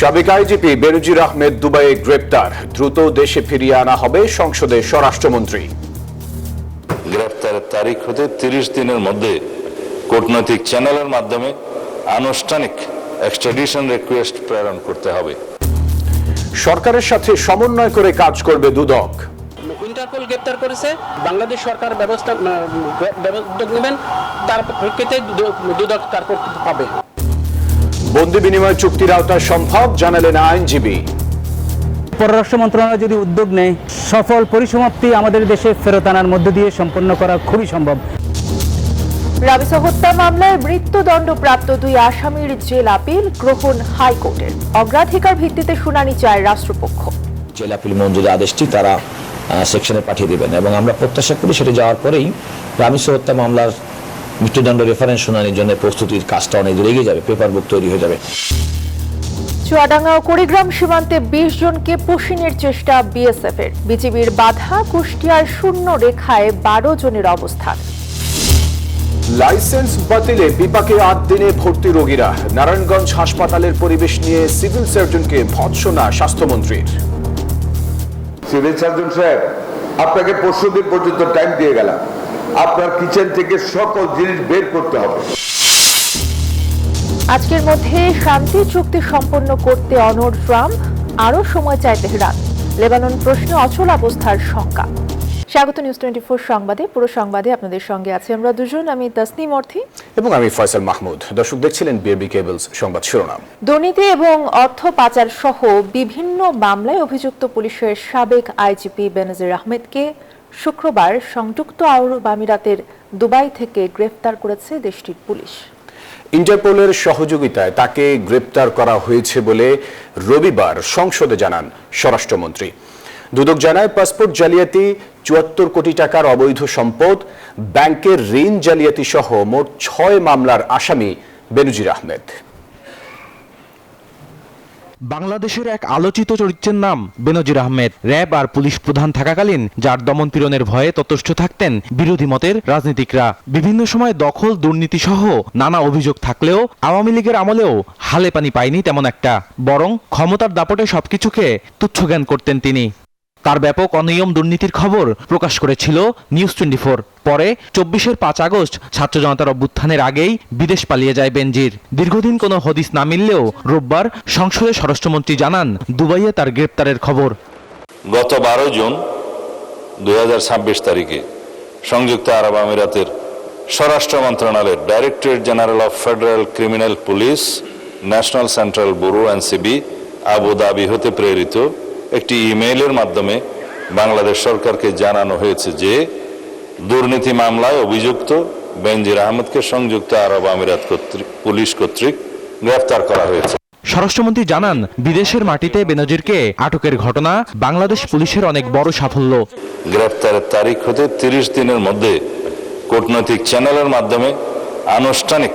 সাবেক আইজিপি বেনজির আহমেদ দুবাইয়ে গ্রেপ্তার, দ্রুত দেশে ফিরিয়ে আনা হবে সংসদে স্বরাষ্ট্রমন্ত্রী। গ্রেপ্তারের তারিখ হতে 30 দিনের মধ্যে কূটনৈতিক চ্যানেলের মাধ্যমে আনুষ্ঠানিক এক্সট্রাডিশন রিকোয়েস্ট প্রেরণ করতে হবে। সরকারের সাথে সমন্বয় করে কাজ করবে দুদক। ইন্টারপোল গ্রেপ্তার করেছে, বাংলাদেশ সরকার ব্যবস্থা উদ্যোগ নেবেন, তার প্রেক্ষিতে দুদক তার পাবে। বন্দি বিনিময় চুক্তির আওতায় সম্ভব, জানালেন আইনজীবী। পররাষ্ট্র মন্ত্রণালয় যদি উদ্যোগ নেয়, সফল পরিসমাপ্তি আমাদের দেশে ফেরত আনার মধ্য দিয়ে সম্পন্ন করা খুবই সম্ভব। রাবিসা হত্যা মামলায় মৃত্যুদণ্ডপ্রাপ্ত 2 আসামির জেল আপিল গ্রহণ হাইকোর্টের। অগ্রাধিকার ভিত্তিতে শুনানি চায় রাষ্ট্রপক্ষ। জেল আপিল মঞ্জুরের আদেশটি তারা সেকশনে পাঠিয়ে দেবেন এবং আমরা প্রত্যাশা করি সেটা যাওয়ার পরেই রাবিসা হত্যা মামলার মৃত্যুদণ্ড রেফারেন্স শুনানির জন্য প্রস্তুতির কাজটা অনেক দূর এগিয়ে যাবে, পেপার বুক তৈরি হয়ে যাবে। চুয়াডাঙ্গা ও কুড়িগ্রাম সীমান্তে 20 জনকে পুশিংয়ের চেষ্টা বিএসএফের। বিজিবির বাধা, কুষ্টিয়ার শূন্য রেখায় 12 জনের অবস্থান। লাইসেন্স বাতিলে বিপাকে 8 দিনে ভর্তি রোগীরা। নারায়ণগঞ্জ হাসপাতালের পরিবেশ নিয়ে সিভিল সার্জনকে ভৎসনা স্বাস্থ্যমন্ত্রীর। সিভিল সার্জন সাহেব, আপনাকে 25 দিন পর্যন্ত টাইম দিয়ে গেলাম, আপনার কিচেন থেকে সকল জিনিস বের করতে হবে। আজকের মধ্যে শান্তি চুক্তি সম্পন্ন করতে অনড় ট্রাম্প, আরও সময় চায় তেহরান। লেবানন প্রশ্নে অচল অবস্থার শঙ্কা। স্বাগত নিউজ 24 সংবাদে। পুরো সংবাদে আপনাদের সঙ্গে আছি আমরা দুজন, আমি তাসনিম অর্থী এবং আমি ফয়সাল মাহমুদ। দর্শক দেখছিলেন বিএবি কেবলস সংবাদ শিরোনাম। দুর্নীতি এবং অর্থ পাচার সহ বিভিন্ন মামলায় অভিযুক্ত পুলিশের সাবেক আইজিপি বেনজির আহমেদকে শুক্রবার সংযুক্ত আরব আমিরাতের দুবাই থেকে গ্রেফতার করেছে দেশটির পুলিশ। ইন্টারপোলের সহযোগিতায় তাকে গ্রেপ্তার করা হয়েছে বলে রবিবার সংসদে জানান স্বরাষ্ট্রমন্ত্রী। দুদক জানায়, পাসপোর্ট জালিয়াতি, 74 কোটি টাকার অবৈধ সম্পদ, ব্যাংকের ঋণ জালিয়াতি সহ মোট 6 মামলার আসামি বেনজির আহমেদ। বাংলাদেশের এক আলোচিত চরিত্রের নাম বেনজির আহমেদ। র্যাব আর পুলিশ প্রধান থাকাকালীন যার দমন-পীড়নের ভয়ে ততস্থ থাকতেন বিরোধী মতের রাজনীতিকরা। বিভিন্ন সময় দখল, দুর্নীতি সহ নানা অভিযোগ থাকলেও আওয়ামী লীগের আমলেও হালে পানি পায়নি তেমন একটা, বরং ক্ষমতার দাপটে সবকিছুকে তুচ্ছজ্ঞান করতেন তিনি। তার ব্যাপক অনিয়ম দুর্নীতির খবর প্রকাশ করেছিল নিউজ 24। পরে 24-এর 5 আগস্ট ছাত্র জনতার অভ্যুত্থানের আগেই বিদেশ পালিয়ে যায় বেনজির। দীর্ঘদিন কোনো হদিস না মিললেও রোববার সংসদে স্বরাষ্ট্রমন্ত্রী জানান, দুবাইয়ে তার গ্রেপ্তারের খবর। গত 12 জুন 2026 তারিখে সংযুক্ত আরব আমিরাতের স্বরাষ্ট্র মন্ত্রণালয়ের directorate general of federal criminal police, national central bureau NCB, Abu Dhabi হতে প্রেরিত একটি ইমেইলের মাধ্যমে বাংলাদেশ সরকারকে জানানো হয়েছে যে দুর্নীতি মামলায় অভিযুক্ত বেনজির আহমেদকে সংযুক্ত আরব আমিরাত পুলিশ কর্তৃক গ্রেফতার করা হয়েছে। স্বরাষ্ট্রমন্ত্রী জানান, বিদেশের মাটিতে বেনজিরকে আটকের ঘটনা বাংলাদেশ পুলিশের অনেক বড় সাফল্য। গ্রেফতারের তারিখ হতে 30 দিনের মধ্যে কূটনৈতিক চ্যানেলের মাধ্যমে আনুষ্ঠানিক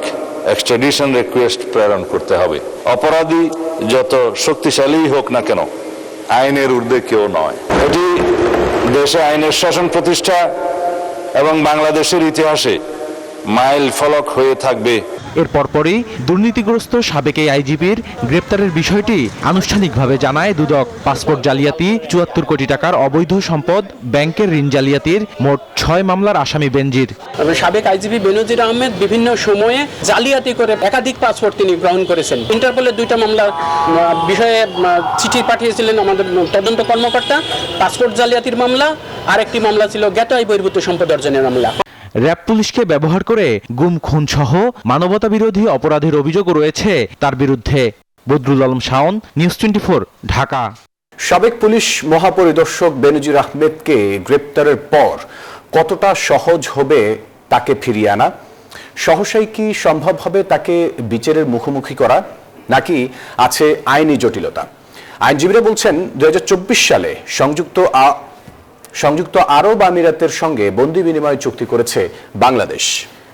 এক্সট্রাডিশন রিকোয়েস্ট প্রেরণ করতে হবে। অপরাধী যত শক্তিশালী হোক না কেন, আইনের ঊর্ধ্বে কেউ নয়। এটি দেশে আইনের শাসন প্রতিষ্ঠা এবং বাংলাদেশের ইতিহাসে মাইল ফলক হয়ে থাকবে। এর পরপরই দুর্নীতিগ্রস্ত সাবেক আইজিপির গ্রেপ্তারের বিষয়টি আনুষ্ঠানিকভাবে জানায় দুদক। পাসপোর্ট জালিয়াতি, 74 কোটি টাকার অবৈধ সম্পদ, ব্যাংকের ঋণ জালিয়াতির মোট 6 মামলার আসামি বেনজির। সাবেক আইজিপি বেনজির আহমেদ বিভিন্ন সময়ে জালিয়াতি করে একাধিক পাসপোর্ট তিনি গ্রহণ করেছেন। ইন্টারপোলের 2টা মামলার বিষয়ে চিঠি পাঠিয়েছিলেন আমাদের তদন্ত কর্মকর্তা। পাসপোর্ট জালিয়াতির মামলা, আর একটি মামলা ছিল জ্ঞাত আয় বহির্ভূত সম্পদ অর্জনের মামলা। র্যাব পুলিশকে ব্যবহার করে গুম, খুন সহ মানবতা বিরোধী অপরাধের অভিযোগও রয়েছে তার বিরুদ্ধে। বদরুল আলম শাওন, নিউজ 24, ঢাকা। সাবেক পুলিশ মহাপরিদর্শক বেনজির আহমেদকে গ্রেপ্তারের পর কতটা সহজ হবে তাকে ফিরিয়ে আনা? সহসাই কি সম্ভব হবে তাকে বিচারের মুখোমুখি করা, নাকি আছে আইনি জটিলতা? আইনজীবীরা বলছেন, 2024 সালে সংযুক্ত আরব আমিরাতের সঙ্গে বন্দি বিনিময় চুক্তি করেছে বাংলাদেশ।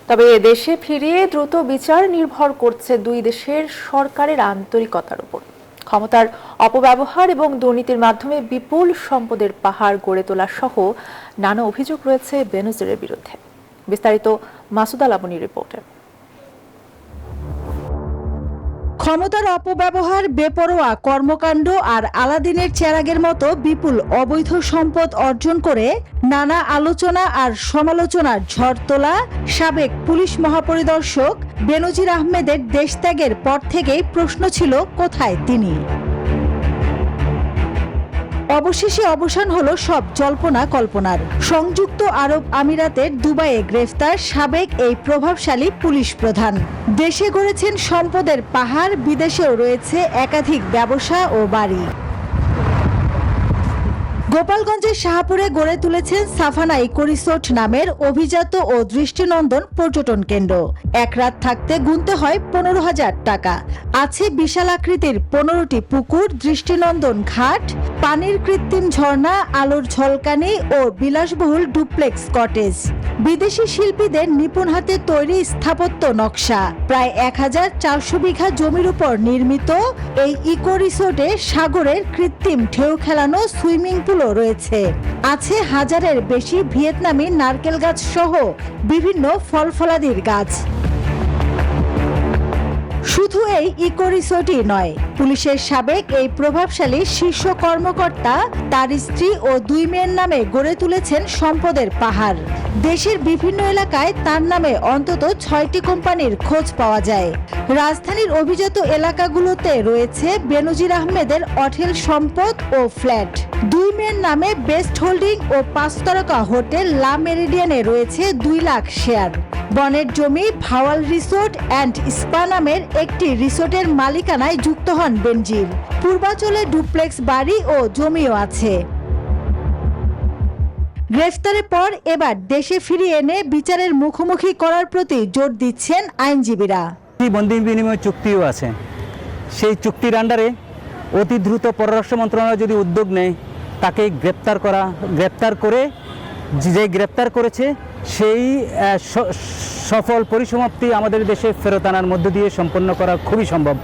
তবে দেশে ফিরিয়ে দ্রুত বিচার নির্ভর করছে 2 দেশের সরকারের আন্তরিকতার উপর। ক্ষমতার অপব্যবহার এবং দুর্নীতির মাধ্যমে বিপুল সম্পদের পাহাড় গড়ে তোলা সহ নানা অভিযোগ রয়েছে বেনজিরের বিরুদ্ধে। বিস্তারিত মাসুদ আল আবনির রিপোর্টে। ক্ষমতার অপব্যবহার, বেপরোয়া কর্মকাণ্ড আর আলাদিনের চেরাগের মতো বিপুল অবৈধ সম্পদ অর্জন করে নানা আলোচনা আর সমালোচনার ঝড় তোলা সাবেক পুলিশ মহাপরিদর্শক বেনজির আহমেদের দেশত্যাগের পর থেকেই প্রশ্ন ছিল কোথায় তিনি। অবশেষে অবসান হলো সব জল্পনা কল্পনার। সংযুক্ত আরব আমিরাতের দুবাইয়ে গ্রেফতার সাবেক এই প্রভাবশালী পুলিশ প্রধান। দেশে গড়েছেন সম্পদের পাহাড়, বিদেশেও রয়েছে একাধিক ব্যবসা ও বাড়ি। গোপালগঞ্জের শাহপুরে গড়ে তুলেছেন সাফানা ইকো রিসোর্ট নামের অভিজাত ও দৃষ্টিনন্দন পর্যটন কেন্দ্র। এক রাত থাকতে গুনতে হয় 15,000 টাকা। আছে বিশাল আকৃতির 15টি পুকুর, দৃষ্টিনন্দন ঘাট, পানির কৃত্রিম ঝর্ণা, আলোর ঝলকানি ও বিলাসবহুল ডুপ্লেক্স কটেজ। বিদেশি শিল্পীদের নিপুণ হাতে তৈরি স্থাপত্য নকশা। প্রায় 1400 বিঘা জমির উপর নির্মিত এই ইকো রিসোর্টে সাগরের কৃত্রিম ঢেউ খেলানো সুইমিং পুল রয়েছে। আছে হাজারের বেশি ভিয়েতনামি নারকেল গাছ সহ বিভিন্ন ফল ফলাদির গাছ। শুধু এই ইকো রিসোর্টই নয়, পুলিশের সাবেক এই প্রভাবশালী শীর্ষ কর্মকর্তা তার স্ত্রী ও 2 মেয়ের নামে গড়ে তুলেছেন সম্পদের পাহাড়। দেশের বিভিন্ন এলাকায় তার নামে অন্তত 6টি কোম্পানির খোঁজ পাওয়া যায়। রাজধানীর অভিজাত এলাকাগুলোতে রয়েছে বেনজির আহমেদের অঢেল সম্পদ ও ফ্ল্যাট। 2 মেয়ের নামে বেস্ট হোল্ডিং ও 5 তারকা হোটেল লা মেরিডিয়ানে রয়েছে 2 লাখ শেয়ার। বনের জমি ভাওয়াল রিসোর্ট অ্যান্ড স্পা নামের একটি রিসোর্টের মালিকানায় যুক্ত হন বেনজির। পূর্বাঞ্চলে ডুপ্লেক্স বাড়ি ও জমিও আছে। গ্রেফতারের পর এবার দেশে ফিরিয়ে এনে বিচারের মুখোমুখি করার প্রতি জোর দিচ্ছেন আইনজীবীরা। বন্দি বিনিময় চুক্তিও আছে, সেই চুক্তির আন্ডারে অতি দ্রুত পররাষ্ট্র মন্ত্রণালয় যদি উদ্যোগ নেয় তাকে গ্রেপ্তার করে যে গ্রেপ্তার করেছে সেই সফল পরিসমাপ্তি আমাদের দেশে ফেরত আনার মধ্য দিয়ে সম্পন্ন করা খুবই সম্ভব।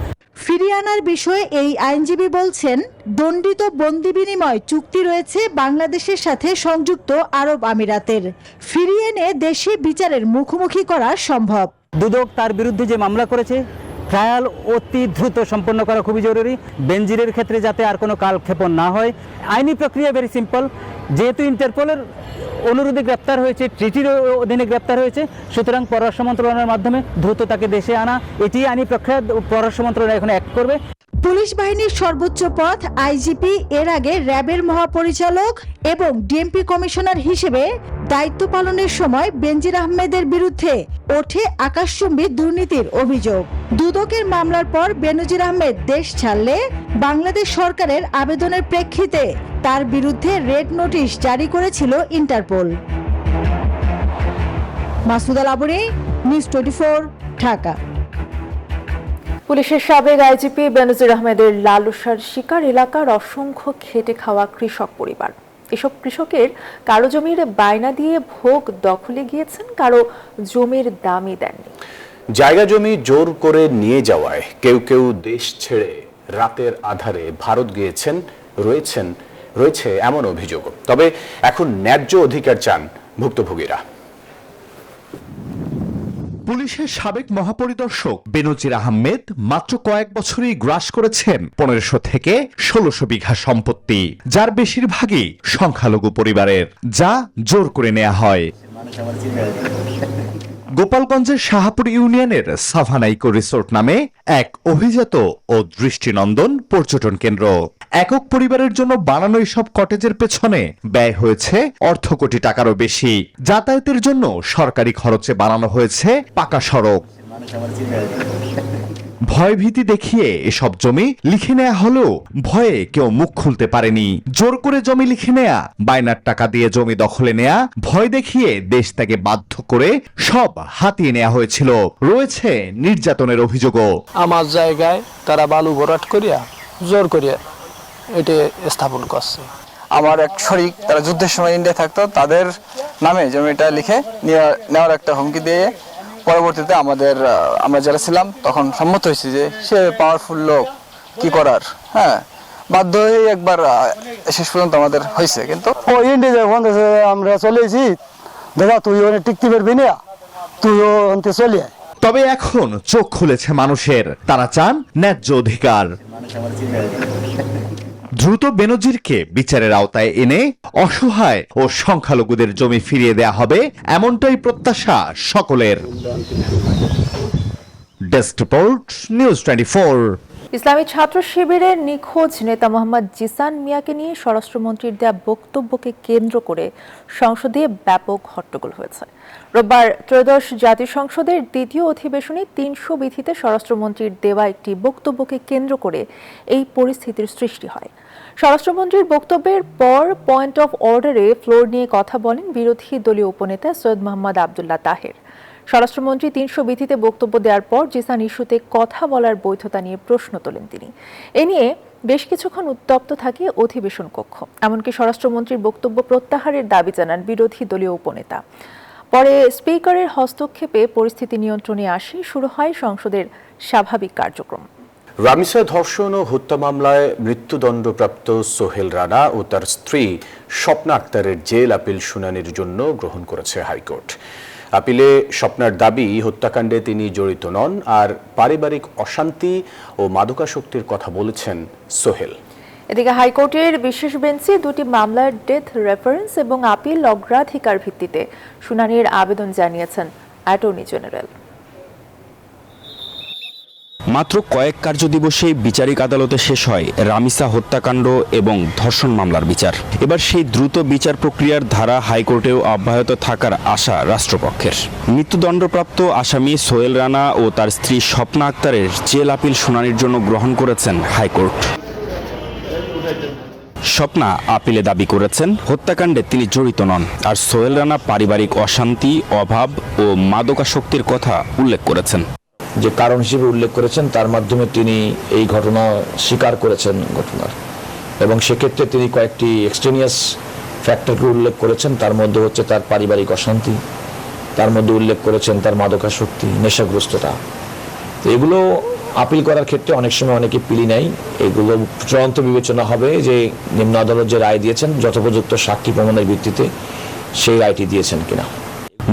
ফিরিয়ে আনার বিষয়ে এই আইনজীবী বলছেন, দণ্ডিত বন্দি বিনিময় চুক্তি রয়েছে বাংলাদেশের সাথে সংযুক্ত আরব আমিরাতের। ফিরিয়ে এনে দেশে বিচারের মুখোমুখি করা সম্ভব। দুদক তার বিরুদ্ধে যে মামলা করেছে ট্রায়াল অতি দ্রুত সম্পন্ন করা খুবই জরুরি। বেনজিরের ক্ষেত্রে যাতে আর কোনো কালক্ষেপণ না হয়। আইনি প্রক্রিয়া ভেরি সিম্পল, যেহেতু ইন্টারপোলের অনুরোধে গ্রেপ্তার হয়েছে, ট্রিটির অধীনে গ্রেপ্তার হয়েছে, সুতরাং পররাষ্ট্র মন্ত্রণালয়ের মাধ্যমে দ্রুত তাকে দেশে আনা, এটি আইনি প্রক্রিয়া। পররাষ্ট্র মন্ত্রণালয় এখন অ্যাক্ট করবে। পুলিশ বাহিনীর সর্বোচ্চ পদ আইজিপি, এর আগে র্যাবের মহাপরিচালক এবং ডিএমপি কমিশনার হিসেবে দায়িত্ব পালনের সময় বেনজির আহমেদের বিরুদ্ধে ওঠে আকাশচুম্বী দুর্নীতির অভিযোগ। দুদকের মামলার পর বেনজির আহমেদ দেশ ছাড়লে বাংলাদেশ সরকারের আবেদনের প্রেক্ষিতে তার বিরুদ্ধে রেড নোটিশ জারি করেছিল ইন্টারপোল। মাসুদা লাবনী, নিউজ 24, ঢাকা। পুলিশের সাবেক আইজিপি বেনজির আহমেদের লালসার শিকার এলাকার অসংখ্য খেটে খাওয়া কৃষক পরিবার। এসব কৃষকের কারো জমির বায়না দিয়ে ভোগ দখলে গিয়েছেন, কারো জমির দামই দেননি। জায়গা জমি জোর করে নিয়ে যাওয়ায় কেউ কেউ দেশ ছেড়ে রাতের আধারে ভারত গিয়েছেন, রয়েছে এমন অভিযোগ। তবে এখন ন্যায্য অধিকার চান ভুক্তভোগীরা। পুলিশের সাবেক মহাপরিদর্শক বেনজির আহমেদ মাত্র কয়েক বছরই গ্রাস করেছেন 1500 থেকে 1600 বিঘা সম্পত্তি, যার বেশিরভাগই সংখ্যালঘু পরিবারের, যা জোর করে নেওয়া হয়। গোপালগঞ্জের শাহপুর ইউনিয়নের সাফানা ইকো রিসোর্ট নামে এক অভিজাত ও দৃষ্টিনন্দন পর্যটন কেন্দ্র। একক পরিবারের জন্য বানানো এসব কটেজের পেছনে ব্যয় হয়েছে অর্ধ কোটি টাকারও বেশি। যাতায়াতের জন্য সরকারি খরচে বানানো হয়েছে পাকা সড়ক। ভয়ভীতি দেখিয়ে এসব জমি লিখে নেওয়া হলেও ভয়ে কেউ মুখ খুলতে পারেনি। জোর করে জমি লিখে নেয়া, বায়নার টাকা দিয়ে জমি দখলে নেয়া, ভয় দেখিয়ে দেশ থেকে বাধ্য করে সব হাতিয়ে নেওয়া হয়েছিল। রয়েছে নির্যাতনের অভিযোগও। আমার জায়গায় তারা বালু ভরাট করিয়া জোর করিয়া এটি স্থাপন করছে। আমার এক শরিক, তারা যুদ্ধের সময় ইন্ডিয়া থাকতো, তাদের নামে জমিটা লিখে নেওয়ার একটা হুমকি দিয়ে পরবর্তীতে আমরা যারা ছিলাম তখন সম্মত হয়েছি যে সে পাওয়ারফুল লোক, কি করার, হ্যাঁ, বাধ্য হয়ে একবার শেষ পর্যন্ত আমাদের হয়েছে। কিন্তু ইন্ডিয়া যখন আমরা চলেছি, দাদা তুই ওখানে টিকতে পারবি না, তুইও অন্তে চলে আয়। তবে এখন চোখ খুলেছে মানুষের, তারা চান ন্যায্য অধিকার। দ্রুত বেনজিরকে বিচারের আওতায় এনে অসহায় ও সংখ্যালঘুদের জমি ফিরিয়ে দেয়া হবে, এমনটাই প্রত্যাশা সকলের। Desk report, news 24। ইসলামী ছাত্র শিবিরের নিখোঁজ নেতা মোহাম্মদ জিসান মিয়াকে নিয়ে স্বরাষ্ট্রমন্ত্রীর দেয়া বক্তব্যকে কেন্দ্র করে সংসদে ব্যাপক হট্টগোল হয়েছে। রোববার ত্রয়োদশ জাতীয় সংসদের দ্বিতীয় অধিবেশনে 300 বিধিতে স্বরাষ্ট্রমন্ত্রীর দেওয়া একটি বক্তব্যকে কেন্দ্র করে এই পরিস্থিতির সৃষ্টি হয়। স্বরাষ্ট্রমন্ত্রীর বক্তব্যের পর পয়েন্ট অফ অর্ডারে ফ্লোর নিয়ে কথা বলেন বিরোধী দলীয় উপনেতা সৈয়দ মোহাম্মদ আবদুল্লাহ তাহের। স্বরাষ্ট্রমন্ত্রী 300 বিধিতে বক্তব্য দেওয়ার পর জিসান ইস্যুতে কথা বলার বৈধতা নিয়ে প্রশ্ন তোলেন তিনি। এ নিয়ে বেশ কিছুক্ষণ উত্তপ্ত থাকে অধিবেশন কক্ষ। এমনকি স্বরাষ্ট্রমন্ত্রীর বক্তব্য প্রত্যাহারের দাবি জানান বিরোধী দলীয় উপনেতা। পরে স্পিকারের হস্তক্ষেপে পরিস্থিতি নিয়ন্ত্রণে আসে, শুরু হয় সংসদের স্বাভাবিক কার্যক্রম। রামিসা ধর্ষণ ও হত্যা মামলায় মৃত্যুদণ্ডপ্রাপ্ত সোহেল রানা ও তার স্ত্রী স্বপ্না আক্তারের জেল আপিল শুনানির জন্য গ্রহণ করেছে হাইকোর্ট। আপিলে স্বপ্নার দাবি, হত্যাকাণ্ডে তিনি জড়িত নন, আর পারিবারিক অশান্তি ও মাদকাসক্তির কথা বলেছেন সোহেল। এদিকে হাইকোর্টের বিশেষ বেঞ্চে দুটি মামলার ডেথ রেফারেন্স এবং আপিল অগ্রাধিকার ভিত্তিতে শুনানির আবেদন জানিয়েছেন অ্যাটর্নি জেনারেল। মাত্র কয়েক কার্যদিবসেই বিচারিক আদালতে শেষ হয় রামিসা হত্যাকাণ্ড এবং ধর্ষণ মামলার বিচার। এবার সেই দ্রুত বিচার প্রক্রিয়ার ধারা হাইকোর্টেও অব্যাহত থাকার আশা রাষ্ট্রপক্ষের। মৃত্যুদণ্ডপ্রাপ্ত আসামি সোহেল রানা ও তার স্ত্রী স্বপ্না আক্তারের জেল আপিল শুনানির জন্য গ্রহণ করেছেন হাইকোর্ট। স্বপ্না আপিলে দাবি করেছেন হত্যাকাণ্ডে তিনি জড়িত নন, আর সোহেল রানা পারিবারিক অশান্তি, অভাব ও মাদকাসক্তির কথা উল্লেখ করেছেন। যে কারণ হিসেবে উল্লেখ করেছেন তার মাধ্যমে তিনি এই ঘটনা স্বীকার করেছেন ঘটনার, এবং সেক্ষেত্রে তিনি কয়েকটি এক্সটেনিয়াস ফ্যাক্টরকে উল্লেখ করেছেন। তার মধ্যে হচ্ছে তার পারিবারিক অশান্তি, তার মধ্যে উল্লেখ করেছেন তার মাদকাসক্তি, নেশাগ্রস্ততা। এগুলো আপিল করার ক্ষেত্রে অনেক সময় অনেকে পিলি নেয়। এগুলো চূড়ান্ত বিবেচনা হবে যে নিম্ন আদালত যে রায় দিয়েছেন যথোপযুক্ত সাক্ষী প্রমাণের ভিত্তিতে সেই রায়টি দিয়েছেন কিনা।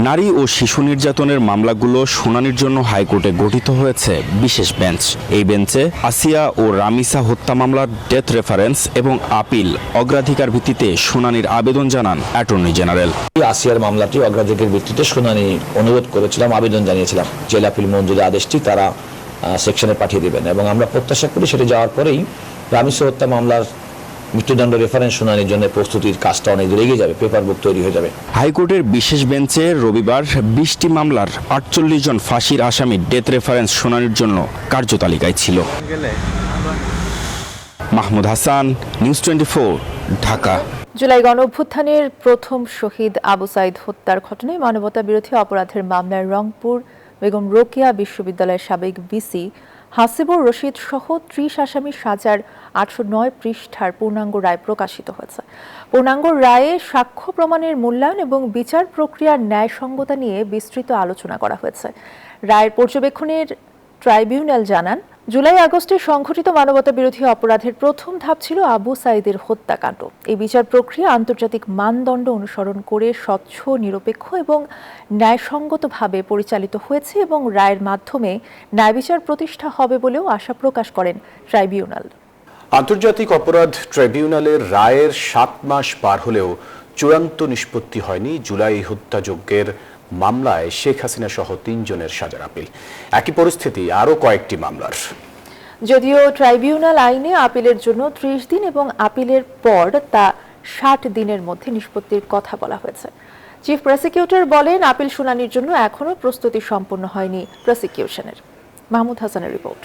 নারী ও শিশু নির্যাতনের মামলাগুলো শুনানির জন্য হাইকোর্টে গঠিত হয়েছে বিশেষ বেঞ্চ। এই বেঞ্চে আসিয়া ও রামিসা হত্যা মামলার ডেথ রেফারেন্স এবং আপিল অগ্রাধিকার ভিত্তিতে শুনানির আবেদন জানান অ্যাটর্নি জেনারেল। আসিয়ার মামলাটি অগ্রাধিকার ভিত্তিতে শুনানি অনুরোধ করেছিলাম, আবেদন জানিয়েছিলাম। জেল আপিল মঞ্জুরি আদেশটি তারা সেকশনে পাঠিয়ে দেবেন, এবং আমরা প্রত্যাশা করি সেটা যাওয়ার পরেই রামিসা হত্যা মামলার মৃত্যুদণ্ড রেফারেন্স শুনানির জন্য প্রস্তুতির কাজটা অনেক দূর এগিয়ে যাবে, পেপার বুক তৈরি হয়ে যাবে। হাইকোর্টের বিশেষ বেঞ্চে রবিবার 20টি মামলার 48 জন ফাঁসির আসামি ডেথ রেফারেন্স শুনানির জন্য কার্যতালিকায় ছিল। মাহমুদ হাসান, নিউজ 24, ঢাকা। জুলাই গণঅভ্যুত্থানের প্রথম শহীদ আবু সাইদ হত্যার ঘটনায় মানবতা বিরোধী অপরাধের মামলায় রংপুর বেগম রোকেয়া বিশ্ববিদ্যালয়ের সাবেক ভিসি হাসিবুর রশিদ সহ 30 আসামির সাজার 809 পৃষ্ঠার পূর্ণাঙ্গ রায় প্রকাশিত হয়েছে। পূর্ণাঙ্গ রায়ে সাক্ষ্য প্রমাণের মূল্যায়ন এবং বিচার প্রক্রিয়ার ন্যায়সঙ্গতা নিয়ে বিস্তৃত আলোচনা করা হয়েছে। রায়ের পর্যবেক্ষণের ট্রাইব্যুনাল জানান, জুলাই আগস্টে সংঘটিত মানবতা বিরোধী অপরাধের প্রথম ধাপ ছিল আবু সাইদের হত্যাকাণ্ড। এই বিচার প্রক্রিয়া আন্তর্জাতিক মানদণ্ড অনুসরণ করে স্বচ্ছ, নিরপেক্ষ এবং ন্যায়সঙ্গতভাবে পরিচালিত হয়েছে এবং রায়ের মাধ্যমে ন্যায় বিচার প্রতিষ্ঠা হবে বলেও আশা প্রকাশ করেন ট্রাইব্যুনাল। আন্তর্জাতিক অপরাধ ট্রাইব্যুনালের রায়ের 7 মাস পার হলেও চূড়ান্ত নিষ্পত্তি হয়নি জুলাই হত্যাযজ্ঞের মামলায় শেখ হাসিনা সহ 3 জনের সাজার আপিল। একই পরিস্থিতি আরও কয়েকটি মামলার। যদিও ট্রাইব্যুনাল আইনে আপিলের জন্য 30 দিন এবং আপিলের পর তা 60 দিনের মধ্যে নিষ্পত্তির কথা বলা হয়েছে। চিফ প্রসিকিউটর বলেন, আপিল শুনানির জন্য এখনও প্রস্তুতি সম্পন্ন হয়নি প্রসিকিউশনের। মাহমুদ হাসানের রিপোর্ট।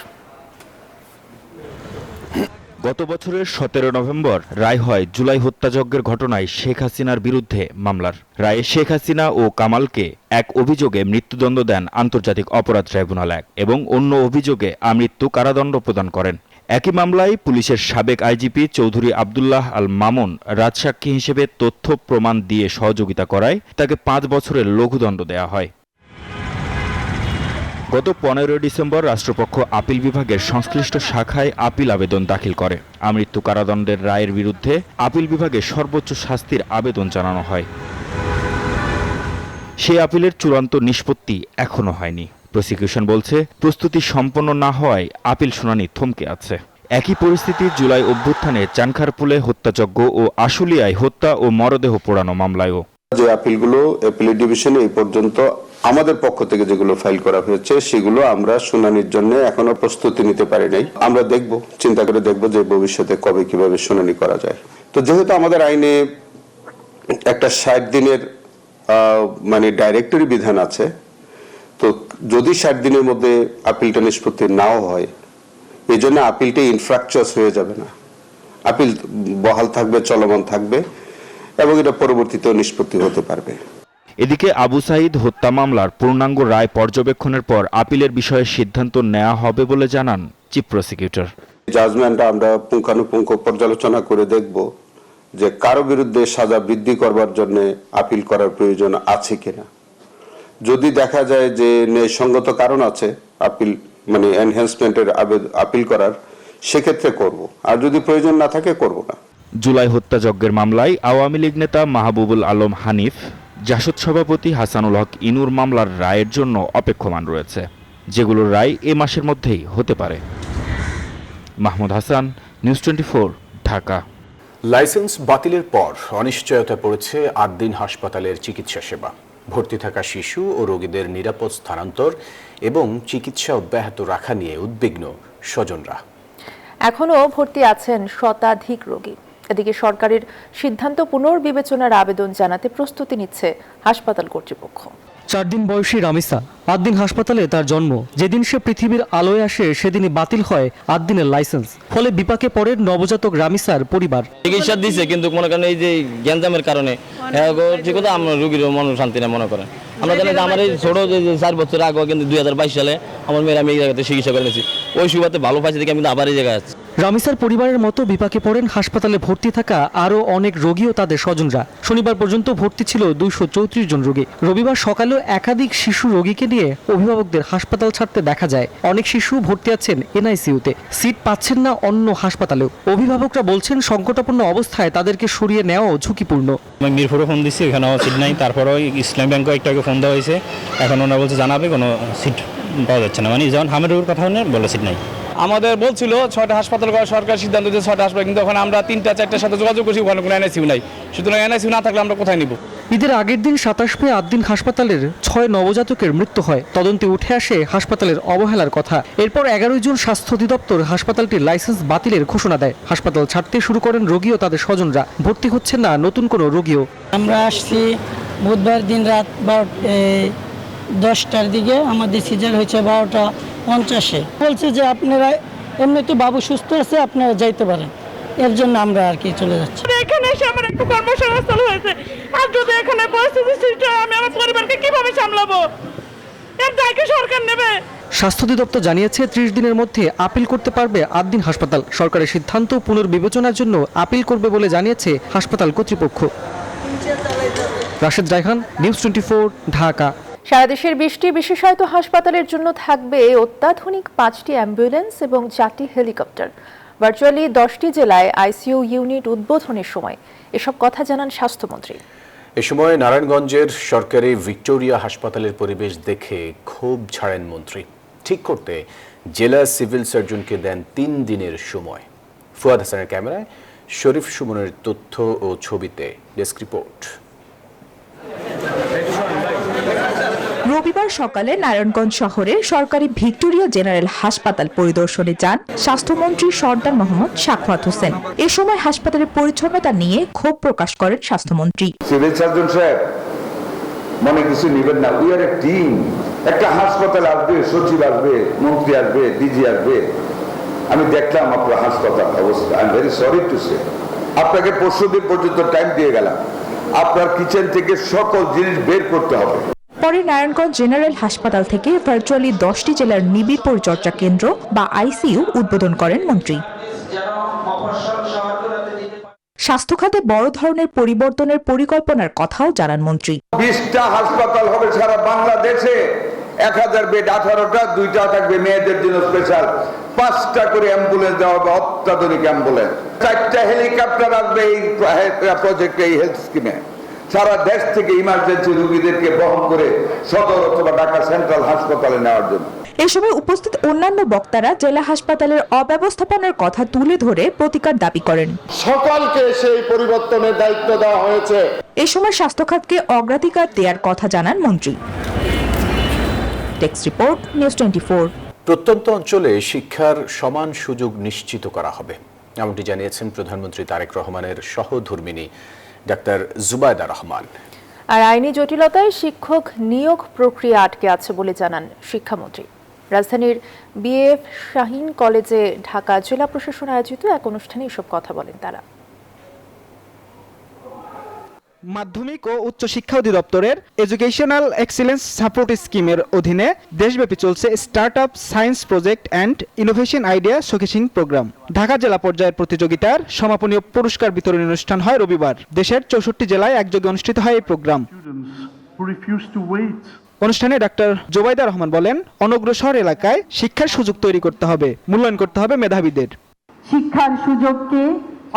গত বছরের 17 নভেম্বর রায় হয় জুলাই হত্যাযজ্ঞের ঘটনায় শেখ হাসিনার বিরুদ্ধে মামলার। রায়ে শেখ হাসিনা ও কামালকে এক অভিযোগে মৃত্যুদণ্ড দেন আন্তর্জাতিক অপরাধ ট্রাইব্যুনাল 1 এবং অন্য অভিযোগে আমৃত্যু কারাদণ্ড প্রদান করেন। একই মামলায় পুলিশের সাবেক আইজিপি চৌধুরী আব্দুল্লাহ আল মামুন রাজসাক্ষী হিসেবে তথ্য প্রমাণ দিয়ে সহযোগিতা করায় তাকে 5 বছরের লঘুদণ্ড দেয়া হয়। গত 15 ডিসেম্বর রাষ্ট্রপক্ষ আপিল বিভাগের সংশ্লিষ্ট শাখায় আপিল আবেদন দাখিল করে। আমৃত্যু কারাদণ্ডের রায়ের বিরুদ্ধে আপিল বিভাগে সর্বোচ্চ শাস্তির আবেদন জানানো হয়। সেই আপিলের চূড়ান্ত নিষ্পত্তি এখনো হয়নি। প্রসিকিউশন বলছে প্রস্তুতি সম্পন্ন না হওয়ায় আপিল শুনানি থমকে আছে। একই পরিস্থিতি জুলাই অভ্যুত্থানে চানখারপুলে হত্যাযজ্ঞ ও আশুলিয়ায় হত্যা ও মরদেহ পোড়ানো মামলায়ও। যে আপিলগুলো অ্যাপিলেট ডিভিশনে এই পর্যন্ত আমাদের পক্ষ থেকে যেগুলো ফাইল করা হয়েছে সেগুলো আমরা শুনানির জন্য এখনো প্রস্তুতি নিতে পারি নাই। আমরা দেখব, চিন্তা করে দেখব যে ভবিষ্যতে কবে কিভাবে শুনানি করা যায়। তো যেহেতু আমাদের আইনে একটা 60 দিনের মানে ডাইরেক্টরি বিধান আছে, তো যদি 60 দিনের মধ্যে আপিলটা নিষ্পত্তি নাও হয়, এই জন্য আপিলটা ইনফ্রাকচারাস হয়ে যাবে না, আপিল বহাল থাকবে, চলমান থাকবে এবং এটা পরবর্তীতেও নিষ্পত্তি হতে পারবে। এদিকে আবু সাঈদ হত্যা মামলার পূর্ণাঙ্গ রায় পর্যবেক্ষণের পর আপিলের বিষয়ে সিদ্ধান্ত নেওয়া হবে বলে জানান চিফ প্রসিকিউটর। জাজমেন্টটা আমরা পুঙ্খানুপুঙ্খ পর্যালোচনা করে দেখব যে কারো বিরুদ্ধে সাজা বৃদ্ধি করবার জন্য আপিল করার প্রয়োজন আছে কিনা। যদি দেখা যায় যে ন্যায়সঙ্গত কারণ আছে আপিল মানে এনহ্যান্সমেন্টের আপিল করার, সেক্ষেত্রে করব, আর যদি প্রয়োজন না থাকে করব না। জুলাই হত্যাযজ্ঞের মামলায় আওয়ামী লীগ নেতা মাহবুবুল আলম হানিফ, জাসদ সভাপতি হাসানুল হক ইনুর মামলার রায়ের জন্য অপেক্ষমান রয়েছে, যেগুলোর রায় এ মাসের মধ্যেই হতে পারে। মাহমুদ হাসান, নিউজ 24, ঢাকা। লাইসেন্স বাতিলের পর অনিশ্চয়তা পড়েছে 8 দিন হাসপাতালের চিকিৎসা সেবা। ভর্তি থাকা শিশু ও রোগীদের নিরাপদ স্থানান্তর এবং চিকিৎসা অব্যাহত রাখা নিয়ে উদ্বিগ্ন স্বজনরা। এখনও ভর্তি আছেন শতাধিক রোগী। এদিকে সরকারের সিদ্ধান্ত পুনর্বিবেচনার আবেদন জানাতে প্রস্তুতি নিচ্ছে হাসপাতাল কর্তৃপক্ষ। 4 দিন বয়সী রামিসা 8 দিন হাসপাতালে তার জন্ম। যেদিন সে পৃথিবীর আলোয় আসে সেদিনই বাতিল হয় 8 দিনের লাইসেন্স। ফলে বিপাকে পড়ে নবজাতক রামিসার পরিবার। চিকিৎসা দিচ্ছে কিন্তু মনে করেন এই যে গ্যাঞ্জামের কারণে ঠিক কথা আমরা রোগীর মন শান্তি না মনে করেন। আমরা জানি যে আমার এই ছোট যে 4 বছর আগে কিন্তু 2022 সালে আমার মেয়ের আমি এই জায়গাতে চিকিৎসা করে নিয়েছি, ওই সুবাদে ভালো পাইছে দেখে আমি আবার এই জায়গায় আছি। রামিসার পরিবারের মতো বিপাকে পড়েন হাসপাতালে ভর্তি থাকা আরও অনেক রোগী ও তাদের স্বজনরা। শনিবার পর্যন্ত ভর্তি ছিল 234 জন রোগী। রবিবার সকালেও একাধিক শিশু রোগীকে নিয়ে অভিভাবকদের হাসপাতাল ছাড়তে দেখা যায়। অনেক শিশু ভর্তি আছেন এনআইসিইউতে, সিট পাচ্ছেন না অন্য হাসপাতালেও। অভিভাবকরা বলছেন সংকটাপন্ন অবস্থায় তাদেরকে সরিয়ে নেওয়াও ঝুঁকিপূর্ণ। মিরপুরে ফোন দিচ্ছি, এখানেও সিট নাই। তারপরেও ইসলাম ব্যাংকে একটাকে ফোন দেওয়া হয়েছে, এখন ওনারা বলছে জানাবে, কোনো সিট পাওয়া যাচ্ছে না। মানে যেমন হামিদুর কথা বলে সিট নাই। আমাদের বলছিল 6টা হাসপাতাল করা, সরকার সিদ্ধান্ত দিয়েছে 6টা হাসপাতাল, কিন্তু এখন আমরা 3টা-4টার সাথে যোগাযোগ করছি, ওখানে কোনো এনআইসিইউ নাই। সুতরাং এনআইসিইউ না থাকলে আমরা কোথায় নিব? ঈদের আগের দিন 27 মে 8 দিন হাসপাতালের 6 নবজাতকের মৃত্যু হয়। তদন্তে উঠে আসে হাসপাতালের অবহেলার কথা। এরপর 11 জুন স্বাস্থ্য অধিদপ্তর হাসপাতালটির লাইসেন্স বাতিলের ঘোষণা দেয়। হাসপাতাল ছাড়তে শুরু করেন রোগী ও তাদের স্বজনরা। ভর্তি হচ্ছেন না নতুন কোনো রোগীও। আমরা আসছি বুধবার দিন রাত 10টার দিকে, আমাদের সিজার হয়েছে 12:50-এ। বলছে যে আপনারা এমনি তো বাবু সুস্থ আছে, আপনারা যাইতে পারেন। এর জন্য আমরা আর কি চলে যাচ্ছি। এখানে এসে আমার একটু কর্মসংস্থান হয়েছে, আর যদি এখানে পরিস্থিতি সৃষ্টি হয় আমি আমার পরিবারকে কিভাবে সামলাবো? এর দায় কি সরকার নেবে? স্বাস্থ্য অধিদপ্তর জানিয়েছে 30 দিনের মধ্যে আপিল করতে পারবে 8 দিন হাসপাতাল। সরকারের সিদ্ধান্ত পুনর্বিবেচনার জন্য আপিল করবে বলে জানিয়েছে হাসপাতাল কর্তৃপক্ষ। রাশেদ রায়হান, নিউজ 24, ঢাকা। সারা দেশের 20টি বিশেষায়িত হাসপাতালের জন্য থাকবে অত্যাধুনিক 5টি অ্যাম্বুলেন্স এবং 4টি হেলিকপ্টার। ভার্চুয়ালি 10টি জেলায় আইসিইউ ইউনিট উদ্বোধনের সময় এসব কথা জানান স্বাস্থ্যমন্ত্রী। এ সময় নারায়ণগঞ্জের সরকারি ভিক্টোরিয়া হাসপাতালের পরিবেশ দেখে ক্ষোভ ছাড়েন মন্ত্রী। ঠিক করতে জেলা সিভিল সার্জনকে দেন 3 দিনের সময়। ফুয়াদ হাসানের ক্যামেরায় শরীফ সুমনের তথ্য ও ছবিতে ডেস্ক রিপোর্ট। রবিবার সকালে নারায়ণগঞ্জ শহরের সরকারি ভিক্টোরিয়া জেনারেল হাসপাতাল পরিদর্শনে যান স্বাস্থ্যমন্ত্রী সর্দার মোহাম্মদ সাখাওয়াত হোসেন। এ সময় হাসপাতালের পরিচ্ছন্নতা নিয়ে ক্ষোভ প্রকাশ করেন স্বাস্থ্যমন্ত্রী। সিভিল সার্জন সাহেব মনে কিছু নেবেন না, উই আর এ টিম। একটা হাসপাতাল আসবে, সচিব আসবে, মন্ত্রী আসবে, ডিজি আসবে। আমি দেখলাম আপনার হাসপাতাল অবস্থা। I am very sorry to say, আপনাকে 25 দিন পর্যন্ত টাইম দিয়ে গেলাম, আপনার কিচেন থেকে সকল জিনিস বের করতে হবে। পরে নারায়ণগঞ্জ জেনারেল হাসপাতাল থেকে ভার্চুয়ালি 10টি জেলার নিবিড় পরিচর্যা কেন্দ্র বা আইসিইউ উদ্বোধন করেন মন্ত্রী। স্বাস্থ্য খাতে বড় ধরনের পরিবর্তনের পরিকল্পনার কথাও জানান মন্ত্রী। 20টা হাসপাতাল হবে সারা বাংলাদেশে, 1000 বেড, 18টা, 2টা থাকবে মেয়েদের জন্য স্পেশাল, 5টা করে অ্যাম্বুলেন্স দেওয়া হবে, অত্যাধুনিক অ্যাম্বুলেন্স, 4টা হেলিকপ্টার আসবে এই প্রজেক্টে, এই হেলথ স্কিমে। সারা দেশ থেকে ইমার্জেন্সি রোগীদেরকে বহন করে সদর অথবা ঢাকা সেন্ট্রাল হাসপাতালে নেওয়ার জন্য। এ সময় উপস্থিত অন্যান্য বক্তারা জেলা হাসপাতালের অব্যবস্থাপনার কথা তুলে ধরে প্রতিকার দাবি করেন। সকলকে সেই পরিবর্তনের দায়িত্ব দেওয়া হয়েছে। এ সময় স্বাস্থ্য খাতকে অগ্রাধিকার দেওয়ার কথা জানান মন্ত্রী। Text report, news 24। প্রত্যন্ত অঞ্চলে শিক্ষার সমান সুযোগ নিশ্চিত করা হবে, এমনটি জানিয়েছেন প্রধানমন্ত্রী তারেক রহমানের সহধর্মিণী ডাক্তার জুবায়দা রহমান। আর আইনি জটিলতায় শিক্ষক নিয়োগ প্রক্রিয়া আটকে আছে বলে জানান শিক্ষামন্ত্রী। রাজধানীর বিএফ শাহীন কলেজে ঢাকা জেলা প্রশাসন আয়োজিত এক অনুষ্ঠানে এসব কথা বলেন তারা। মাধ্যমিক ও উচ্চ শিক্ষা অধিদপ্তরের এডুকেশনাল এক্সিলেন্স সাপোর্ট স্কিমের অধীনে দেশব্যাপী চলছে startup science project and innovation idea showcasing program. Dhaka জেলা পর্যায়ের প্রতিযোগিতার সমাপনী পুরস্কার বিতরণ অনুষ্ঠান হয় রবিবার। দেশের 64 জেলায় একযোগে অনুষ্ঠিত হয় এই প্রোগ্রাম। অনুষ্ঠানে ডাক্তার জুবাইদা রহমান বলেন, অনগ্রসর এলাকায় শিক্ষার সুযোগ তৈরি করতে হবে, মূল্যায়ন করতে হবে মেধাবীদের। শিক্ষার সুযোগকে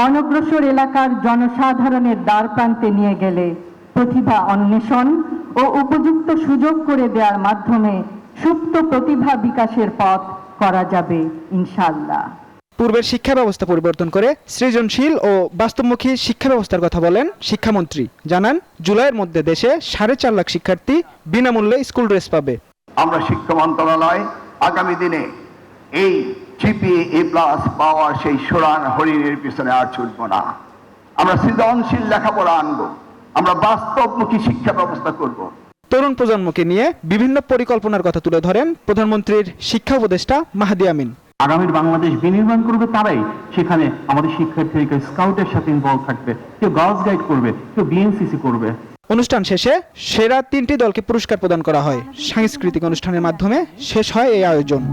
অনগ্রসর এলাকার জনসাধারণের দ্বার প্রান্তে নিয়ে গেলে প্রতিভা অন্বেষণ ও উপযুক্ত সুযোগ করে দেওয়ার মাধ্যমে সুপ্ত প্রতিভা বিকাশের পথ করা যাবে ইনশাআল্লাহ। পূর্বের শিক্ষা ব্যবস্থা পরিবর্তন করে সৃজনশীল ও বাস্তবমুখী শিক্ষা ব্যবস্থার কথা বলেন শিক্ষামন্ত্রী। জানান, জুলাইয়ের মধ্যে দেশে 4.5 লাখ শিক্ষার্থী বিনামূল্যে স্কুল ড্রেস পাবে। আমরা শিক্ষা মন্ত্রণালয় আগামী দিনে এই GPA+ পাওয়ার সেই সোনার হরিণের পিছনে আর ছুটব না। আমরা সৃজনশীল লেখাপড়া আনবো, আমরা বাস্তবমুখী শিক্ষা ব্যবস্থা করব। তরুণ প্রজন্মকে নিয়ে বিভিন্ন পরিকল্পনার কথা তুলে ধরেন প্রধানমন্ত্রীর শিক্ষা উপদেষ্টা মাহাদি আমিন। আগামীর বাংলাদেশ বিনির্মাণ করবে তারাই। সেখানে আমাদের শিক্ষার্থীরা স্কাউটের সাথে ইনভলভ থাকবে, কেউ গার্লস গাইড করবে, কেউ BNCC করবে। অনুষ্ঠান শেষে সেরা 3টি দলকে পুরস্কার প্রদান করা হয়। সাংস্কৃতিক অনুষ্ঠানের মাধ্যমে শেষ হয় এই আয়োজন।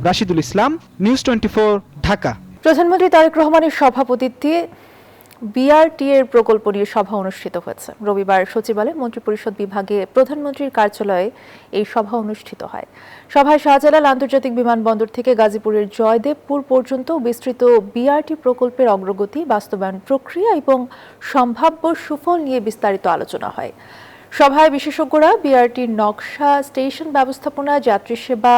রাশিদুল ইসলাম, নিউজ 24, ঢাকা। প্রধানমন্ত্রী তারেক রহমানের সভাপতিত্বে বিআরটি এর প্রকল্প নিয়ে সভা অনুষ্ঠিত হয়েছে। রবিবার সচিবালয়ে মন্ত্রিপরিষদ বিভাগে প্রধানমন্ত্রীর কার্যালয়ে এই সভা অনুষ্ঠিত হয়। সভায় শাহজালাল আন্তর্জাতিক বিমানবন্দর থেকে গাজীপুরের জয়দেবপুর পর্যন্ত বিস্তৃত বিআরটি প্রকল্পের অগ্রগতি, বাস্তবায়ন প্রক্রিয়া এবং সম্ভাব্য সুফল নিয়ে বিস্তারিত আলোচনা হয়। সভায় বিশেষজ্ঞরা বিআরটির নকশা, স্টেশন ব্যবস্থাপনা, যাত্রী সেবা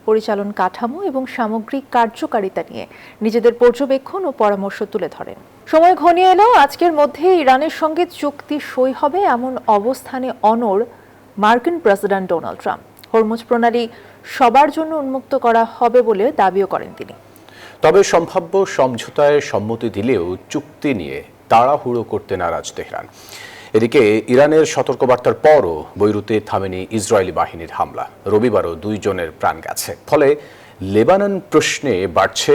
পরিচালন কাঠামো এবং সামগ্রিক কার্যকারিতা নিয়ে নিজেদের পর্যবেক্ষণ ও পরামর্শ তুলে ধরেন। সময় ঘনিয়ে এলেও আজকের মধ্যে ইরানের সঙ্গে চুক্তি সই হবে এমন অবস্থানে অনড় মার্কিন প্রেসিডেন্ট ডোনাল্ড ট্রাম্প। হরমুজ প্রণালী সবার জন্য উন্মুক্ত করা হবে বলে দাবিও করেন তিনি। তবে সম্ভাব্য সমঝোতায় সম্মতি দিলেও চুক্তি নিয়ে তাড়াহুড়ো করতে নারাজ তেহরান। এদিকে ইরানের সতর্কবার্তার পরও বৈরুতে থামেনি ইসরায়েলি বাহিনীর হামলা। রবিবারও 2 জনের প্রাণ গেছে। ফলে লেবানন প্রশ্নে বাড়ছে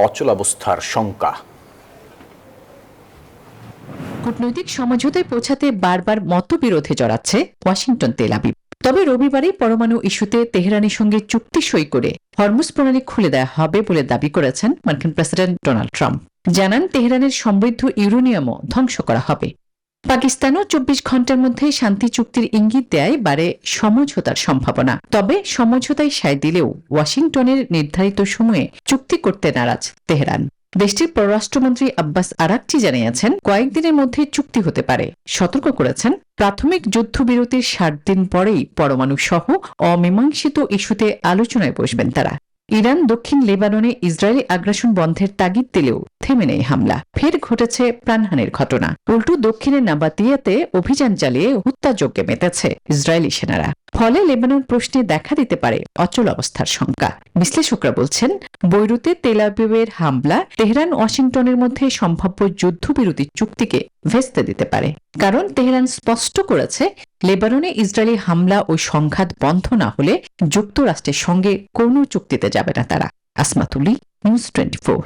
অচলাবস্থার শঙ্কা। কূটনৈতিক সমঝোতায় পৌঁছাতে বারবার মতবিরোধে জড়াচ্ছে ওয়াশিংটন, তেল আবিব। তবে রবিবারে পরমাণু ইস্যুতে তেহরানের সঙ্গে চুক্তি সই করে হরমুজ প্রণালী খুলে দেওয়া হবে বলে দাবি করেছেন মার্কিন প্রেসিডেন্ট ডোনাল্ড ট্রাম্প। জানান, তেহরানের সমৃদ্ধ ইউরেনিয়ামও ধ্বংস করা হবে। পাকিস্তানও 24 ঘন্টার মধ্যে শান্তি চুক্তির ইঙ্গিত দেয় বারে সমঝোতার সম্ভাবনা। তবে সমঝোতায় সায় দিলেও ওয়াশিংটনের নির্ধারিত সময়ে চুক্তি করতে নারাজ তেহরান। দেশটির পররাষ্ট্রমন্ত্রী আব্বাস আরাকচি জানিয়েছেন, কয়েকদিনের মধ্যে চুক্তি হতে পারে। সতর্ক করেছেন, প্রাথমিক যুদ্ধবিরতির 60 দিন পরেই পরমাণু সহ অমীমাংসিত ইস্যুতে আলোচনায় বসবেন তারা। ইরান দক্ষিণ লেবাননে ইসরায়েলি আগ্রাসন বন্ধের তাগিদ দিলেও থেমে নেই হামলা। ফের ঘটেছে প্রাণহানির ঘটনা। উল্টো দক্ষিণের নাবাতিয়াতে অভিযান চালিয়ে হত্যাযজ্ঞে মেতেছে ইসরায়েলি সেনারা। ফলে লেবানন প্রশ্নে দেখা দিতে পারে অচল অবস্থার শঙ্কা। বিশ্লেষকরা বলছেন, বৈরুতে তেল আবিবের হামলা তেহরান ওয়াশিংটনের মধ্যে সম্ভাব্য যুদ্ধবিরতি চুক্তিকে ভেস্তে দিতে পারে। কারণ তেহরান স্পষ্ট করেছে, লেবাননে ইসরায়েলি হামলা ও সংঘাত বন্ধ না হলে যুক্তরাষ্ট্রের সঙ্গে কোনো চুক্তিতে যাবে না তারা। আসমাতুলি, নিউজ 24।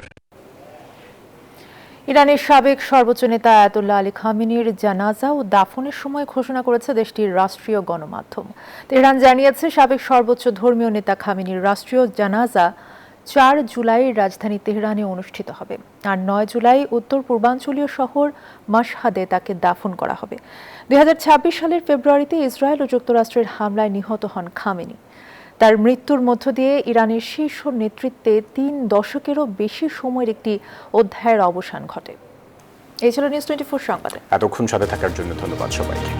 ইরানের সাবেক সর্বোচ্চ নেতা আয়াতুল্লাহ আলী খামেনির জানাজা ও দাফনের সময় ঘোষণা করেছে দেশটির রাষ্ট্রীয় গণমাধ্যম। তেহরান জানিয়েছে, সাবেক সর্বোচ্চ ধর্মীয় নেতা খামেনির রাষ্ট্রীয় জানাজা 4 জুলাই রাজধানী তেহরানে অনুষ্ঠিত হবে। আর 9 জুলাই উত্তর পূর্বাঞ্চলীয় শহর মাশহাদে তাকে দাফন করা হবে। 2026 সালের ফেব্রুয়ারিতে ইসরায়েল ও যুক্তরাষ্ট্রের হামলায় নিহত হন খামেনি। তার মৃত্যুর মধ্য দিয়ে ইরানের শীর্ষ নেতৃত্বে 3 দশকেরও বেশি সময়ের একটি অধ্যায়ের অবসান ঘটে। এই ছিল নিউজ 24 সংবাদে। এতক্ষণ সাথে থাকার জন্য ধন্যবাদ সবাইকে।